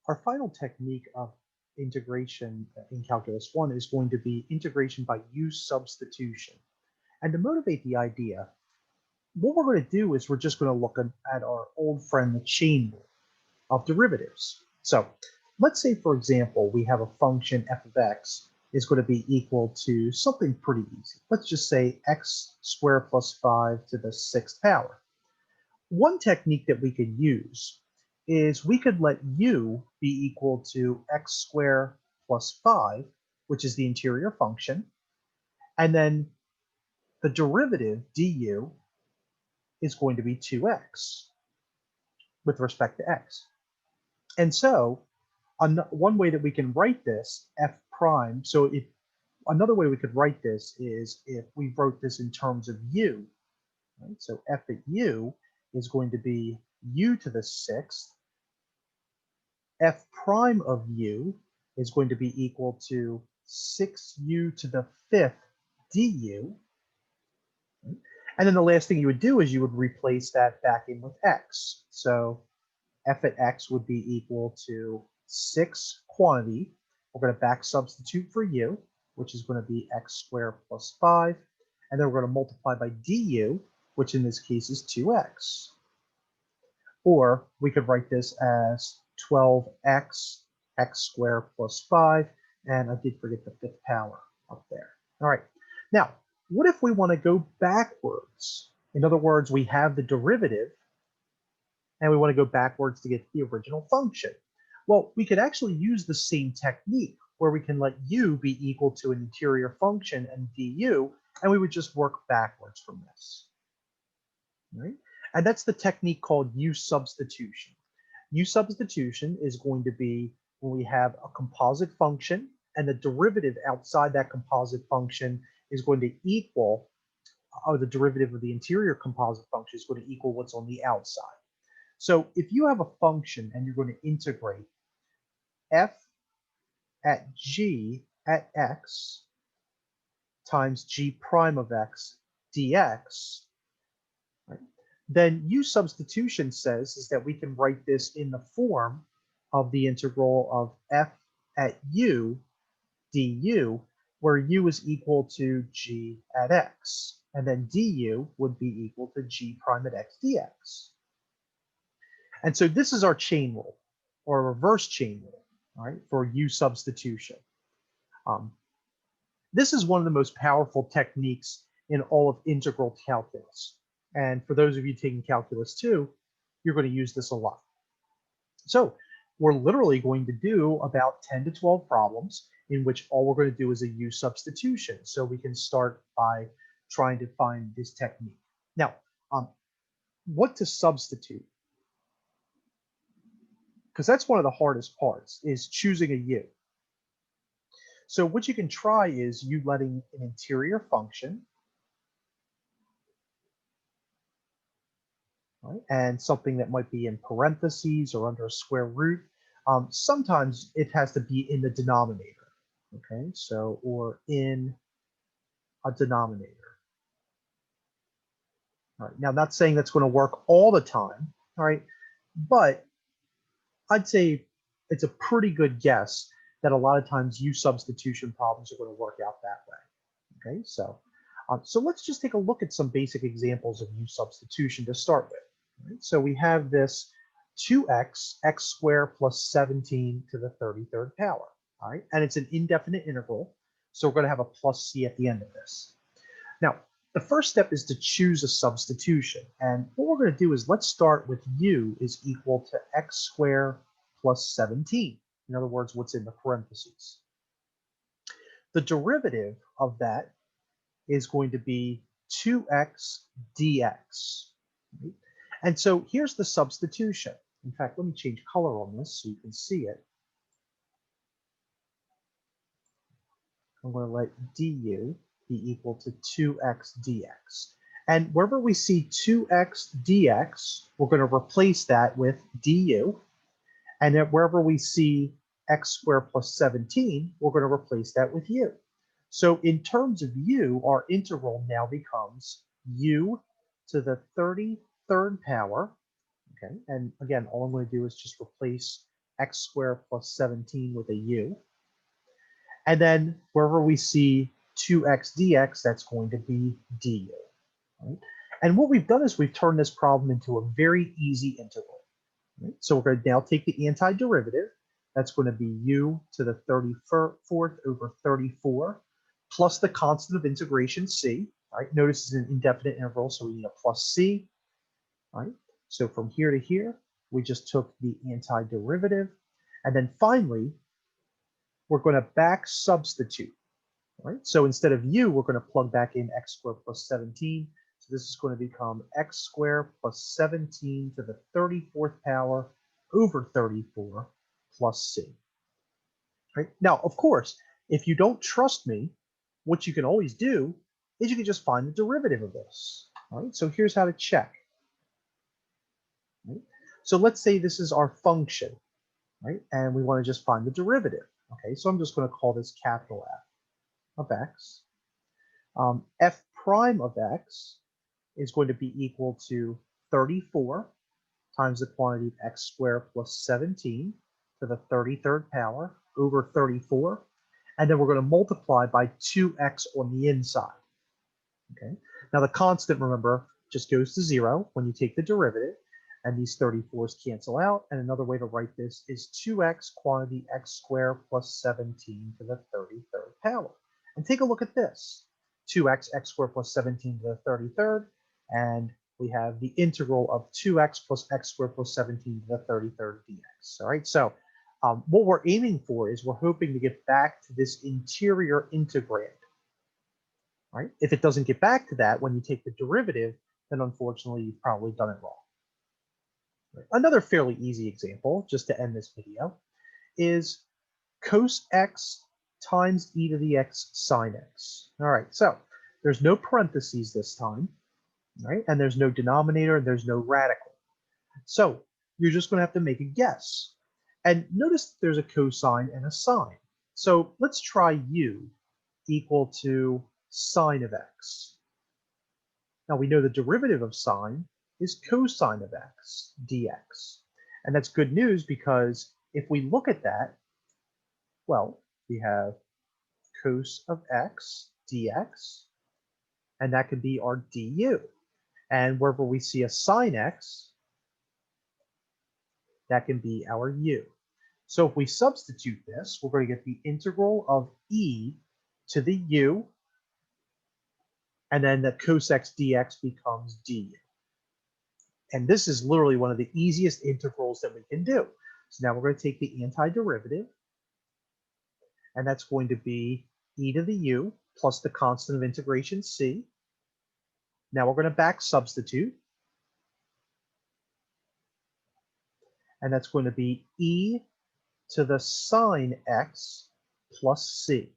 Our final technique of integration in Calculus 1 is going to be integration by U substitution. And to motivate the idea, what we're going to do is we're just going to look at our old friend, the chain rule of derivatives. So let's say, for example, we have a function f of x is going to be equal to something pretty easy. Let's just say x squared plus 5 to the sixth power. One technique that we could use is we could let u be equal to x squared plus 5, which is the interior function, and then the derivative du is going to be 2x with respect to x. And so one way that we can write this f prime, so if another way we could write this is if we wrote this in terms of u, right? So f at u is going to be u to the sixth. F prime of u is going to be equal to 6u to the fifth du. Right? And then the last thing you would do is you would replace that back in with x. So f at x would be equal to 6 quantity. We're going to back substitute for u, which is going to be x squared plus 5. And then we're going to multiply by du, which in this case is 2x. Or we could write this as 12x, x squared plus 5. And I did forget the fifth power up there. All right. Now, what if we want to go backwards? In other words, we have the derivative and we want to go backwards to get the original function. Well, we could actually use the same technique where we can let u be equal to an interior function and du, and we would just work backwards from this. Right? And that's the technique called U substitution. U substitution is going to be when we have a composite function and the derivative outside that composite function is going to equal, or the derivative of the interior composite function is going to equal what's on the outside. So if you have a function and you're going to integrate f at g at x times g prime of x dx, right, then U substitution says is that we can write this in the form of the integral of f at u du, where u is equal to g at x, and then du would be equal to g prime at x dx. And so this is our chain rule, or a reverse chain rule, all right, for U substitution. This is one of the most powerful techniques in all of integral calculus. And for those of you taking calculus 2, you're going to use this a lot. So we're literally going to do about 10 to 12 problems in which all we're going to do is a U substitution. So we can start by trying to find this technique. Now, what to substitute? Because that's one of the hardest parts, is choosing a U. So what you can try is you letting an interior function, right, and something that might be in parentheses or under a square root. Sometimes it has to be in the denominator, okay? So, or in a denominator. All right, now I'm not saying that's going to work all the time, all right, but I'd say it's a pretty good guess that a lot of times U substitution problems are going to work out that way. Okay, so let's just take a look at some basic examples of U substitution to start with. Right? So we have this 2x, x squared plus 17 to the 33rd power. All right, and it's an indefinite integral, so we're going to have a plus c at the end of this. Now, the first step is to choose a substitution. And what we're going to do is let's start with u is equal to x squared plus 17. In other words, what's in the parentheses. The derivative of that is going to be 2x dx. Right? And so here's the substitution. In fact, let me change color on this so you can see it. I'm going to let du be equal to 2x dx. And wherever we see 2x dx, we're going to replace that with du. And then wherever we see x squared plus 17, we're going to replace that with u. So in terms of u, our integral now becomes u to the 33rd power. Okay, and again, all I'm going to do is just replace x squared plus 17 with a u. And then wherever we see 2x dx, that's going to be du. Right? And what we've done is we've turned this problem into a very easy integral. Right? So we're going to now take the antiderivative. That's going to be u to the 34th over 34 plus the constant of integration c. Right? Notice it's an indefinite interval, so we need a plus c. Right? So from here to here, we just took the antiderivative. And then finally, we're going to back substitute. Right? So instead of u, we're going to plug back in x squared plus 17. So this is going to become x squared plus 17 to the 34th power over 34 plus c. Right? Now, of course, if you don't trust me, what you can always do is you can just find the derivative of this. Right? So here's how to check. Right? So let's say this is our function, right? And we want to just find the derivative. Okay, so I'm just going to call this capital F of x. F prime of x is going to be equal to 34 times the quantity of x squared plus 17 to the 33rd power over 34. And then we're going to multiply by 2x on the inside. Okay. Now the constant, remember, just goes to 0 when you take the derivative, and these 34s cancel out. And another way to write this is 2x quantity x squared plus 17 to the 33rd power. And take a look at this. 2x x squared plus 17 to the 33rd, and we have the integral of 2x plus x squared plus 17 to the 33rd dx. All right, so what we're aiming for is we're hoping to get back to this interior integrand. Right? If it doesn't get back to that when you take the derivative, then unfortunately you've probably done it wrong. Right? Another fairly easy example, just to end this video, is cos x times e to the x sine x. All right, so there's no parentheses this time, right? And there's no denominator, and there's no radical. So you're just going to have to make a guess. And notice there's a cosine and a sine. So let's try u equal to sine of x. Now we know the derivative of sine is cosine of x dx. And that's good news because if we look at that, well, we have cos of x dx, and that could be our du. And wherever we see a sine x, that can be our u. So if we substitute this, we're going to get the integral of e to the u, and then the cos x dx becomes du. And this is literally one of the easiest integrals that we can do. So now we're going to take the antiderivative, and that's going to be e to the u plus the constant of integration c. Now we're going to back substitute, and that's going to be e to the sine x plus c.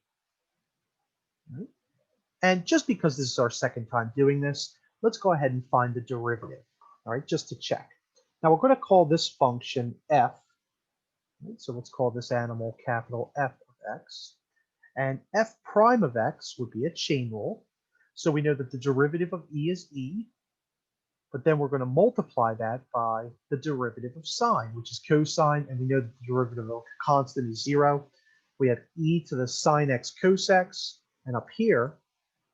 Right? And just because this is our second time doing this, let's go ahead and find the derivative, all right, just to check. Now we're going to call this function f. Right? So let's call this animal capital F of x. And f prime of x would be a chain rule. So we know that the derivative of e is e, but then we're going to multiply that by the derivative of sine, which is cosine, and we know that the derivative of a constant is 0. We have e to the sine x cos x, and up here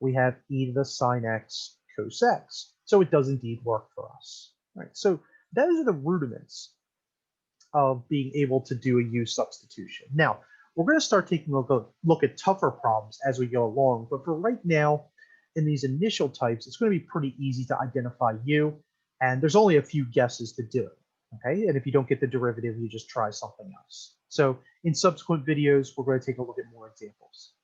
we have e to the sine x cos x. So it does indeed work for us. All right, so those are the rudiments of being able to do a U substitution. Now, we're going to start taking a look at tougher problems as we go along, but for right now, in these initial types, it's going to be pretty easy to identify U, and there's only a few guesses to do it, okay? And if you don't get the derivative, you just try something else. So in subsequent videos, we're going to take a look at more examples.